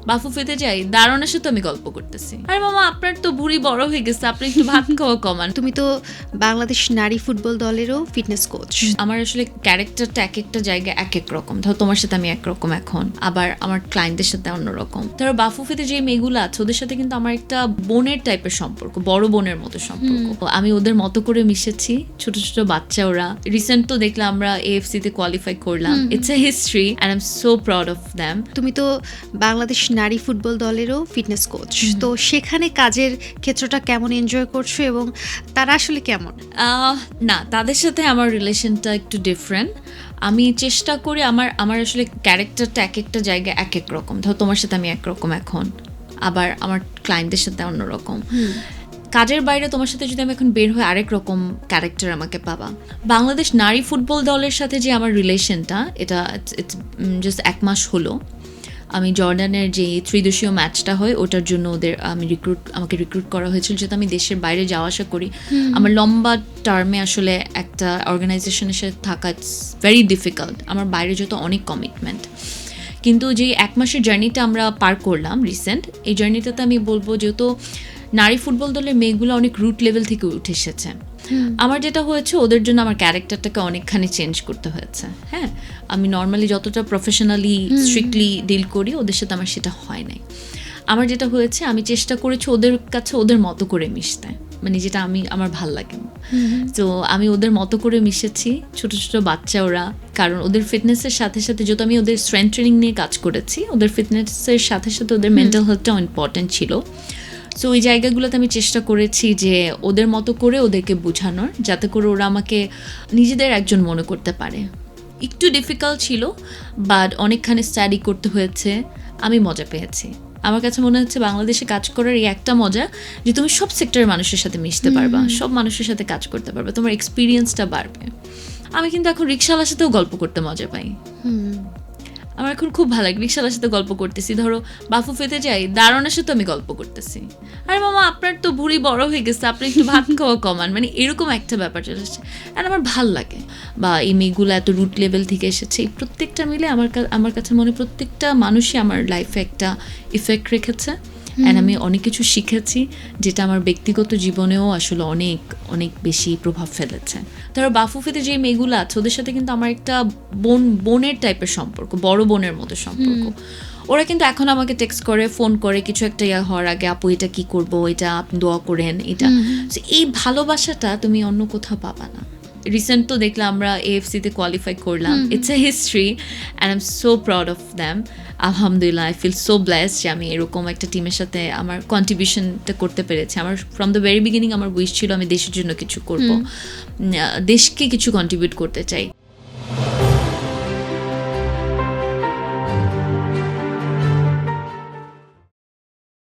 বাফুফেতে যাই, দারুণের সাথে আমি গল্প করতেছি, আরে মামা আপনার তো ভুঁড়ি বড় হয়ে গেছে, আপনি একটু ভাত খাওয়া কমান। তুমি তো বাংলাদেশ নারী ফুটবল দলেরও ফিটনেস কোচ। আমার আসলে ক্যারেক্টারটা এক একটা জায়গায় এক এক রকম। ধরো তোমার সাথে আমি একরকম এখন, আবার আমার ক্লায়েন্টদের সাথে অন্যরকম। ধরো বাফুফেতে যে মেয়েগুলো আছে ওদের সাথে কিন্তু আমার একটা বোনের টাইপের সম্পর্ক, বড় বোনের মতো সম্পর্ক। আমি ওদের মতো করে মিশেছি, ছোট ছোট বাচ্চা ওরা। রিসেন্ট তো দেখলাম আমরা AFC তে কোয়ালিফাই করলাম। It's a history and I am so proud of them. তুমি তো বাংলাদেশ নারী ফুটবল দলেরও ফিটনেস কোচ, তো সেখানে কাজের ক্ষেত্রটা কেমন এনজয় করছো এবং তারা আসলে কেমন? না, তাদের সাথে আমার রিলেশনটা একটু ডিফারেন্ট। আমি চেষ্টা করি আমার আসলে ক্যারেক্টারটা এক একটা জায়গায় এক এক রকম। ধরো তোমার সাথে আমি একরকম এখন, আবার আমার ক্লায়েন্টদের সাথে অন্যরকম। কাজের বাইরে তোমার সাথে যদি আমি এখন বের হয়ে আরেক রকম ক্যারেক্টার আমাকে পাবা। বাংলাদেশ নারী ফুটবল দলের সাথে যে আমার রিলেশনটা, এটা ইটস জাস্ট 1 মাস হলো। আমি জর্ডানের যে ত্রিদেশীয় ম্যাচটা হয় ওটার জন্য আমাকে রিক্রুট করা হয়েছিল, যেহেতু আমি দেশের বাইরে যাওয়া আসা করি। আমার লম্বা টার্মে আসলে একটা অর্গানাইজেশনের সাথে থাকা ইটস ভেরি ডিফিকাল্ট। আমার বাইরে যত অনেক কমিটমেন্ট, কিন্তু যে 1 মাসের জার্নিটা আমরা পার করলাম রিসেন্ট, এই জার্নিটাতে আমি বলবো যেহেতু নারী ফুটবল দলের মেয়েগুলো অনেক রুট লেভেল থেকে উঠে এসেছে। আমার যেটা হয়েছে ওদের জন্য আমার ক্যারেক্টারটাকে অনেকখানি চেঞ্জ করতে হয়েছে। হ্যাঁ, আমি নর্মালি যতটা প্রফেশনালি স্ট্রিক্টলি ডিল করি ওদের সাথে আমার সেটা হয় নাই। আমার যেটা হয়েছে আমি চেষ্টা করেছি ওদের কাছে ওদের মতো করে মিশতে, মানে যেটা আমার ভাল লাগে। তো আমি ওদের মতো করে মিশেছি, ছোট ছোট বাচ্চা ওরা। কারণ ওদের ফিটনেসের সাথে সাথে যেহেতু আমি ওদের স্ট্রেংথ ট্রেনিং নিয়ে কাজ করেছি, ওদের ফিটনেসের সাথে সাথে ওদের মেন্টাল হেলথটাও ইম্পর্টেন্ট ছিল। সো ওই জায়গাগুলোতে আমি চেষ্টা করেছি যে ওদের মতো করে ওদেরকে বোঝানোর, যাতে করে ওরা আমাকে নিজেদের একজন মনে করতে পারে। একটু ডিফিকাল্ট ছিল, বাট অনেকখানি স্টাডি করতে হয়েছে। আমি মজা পেয়েছি। আমার কাছে মনে হচ্ছে বাংলাদেশে কাজ করার এই একটা মজা যে তুমি সব সেক্টরের মানুষের সাথে মিশতে পারবা, সব মানুষের সাথে কাজ করতে পারবে, তোমার এক্সপিরিয়েন্সটা বাড়বে। আমি কিন্তু এখন রিক্সাওয়ালার সাথেও গল্প করতে মজা পাই। আমার এখন খুব ভালো লাগে, রিক্সাওয়ালার সাথে গল্প করতেছি। ধরো বাফুফেতে যাই, দারুণের সাথে আমি গল্প করতেছি, আরে মামা আপনার তো ভুঁড়ি বড় হয়ে গেছে, আপনি একটু ভাত খাওয়া কমান, মানে এরকম একটা ব্যাপার চলে আসছে। আর আমার ভাল লাগে। বা এই মেয়েগুলো এত রুট লেভেল থেকে এসেছে, এই প্রত্যেকটা মিলে আমার কাছে মনে প্রত্যেকটা মানুষই আমার লাইফে একটা ইফেক্ট রেখেছে। অ্যান্ড আমি অনেক কিছু শিখেছি, যেটা আমার ব্যক্তিগত জীবনেও আসলে অনেক অনেক বেশি প্রভাব ফেলেছে। ধরো বাফুফেতে যে মেয়েগুলো আছে ওদের সাথে কিন্তু আমার একটা বোনের টাইপের সম্পর্ক, বড় বোনের মতো সম্পর্ক। ওরা কিন্তু এখন আমাকে টেক্সট করে, ফোন করে, কিছু একটা হওয়ার আগে, আপু এটা কি করবো, এটা আপনি দোয়া করেন, এটা। এই ভালোবাসাটা তুমি অন্য কোথাও পাবা না। রিসেন্ট তো দেখলাম আমরা AFC তে কোয়ালিফাই করলাম। It's a history and I am so proud of them. আলহামদুলিল্লাহ, আই ফিল সো ব্লেসড যে আমি এরকম একটা টিমের সাথে আমার কন্ট্রিবিউশনটা করতে পেরেছি। আমার ফ্রম দ্য ভেরি বিগিনিং আমার উইশ ছিল আমি দেশের জন্য কিছু করব, দেশকে কিছু কন্ট্রিবিউট করতে চাই।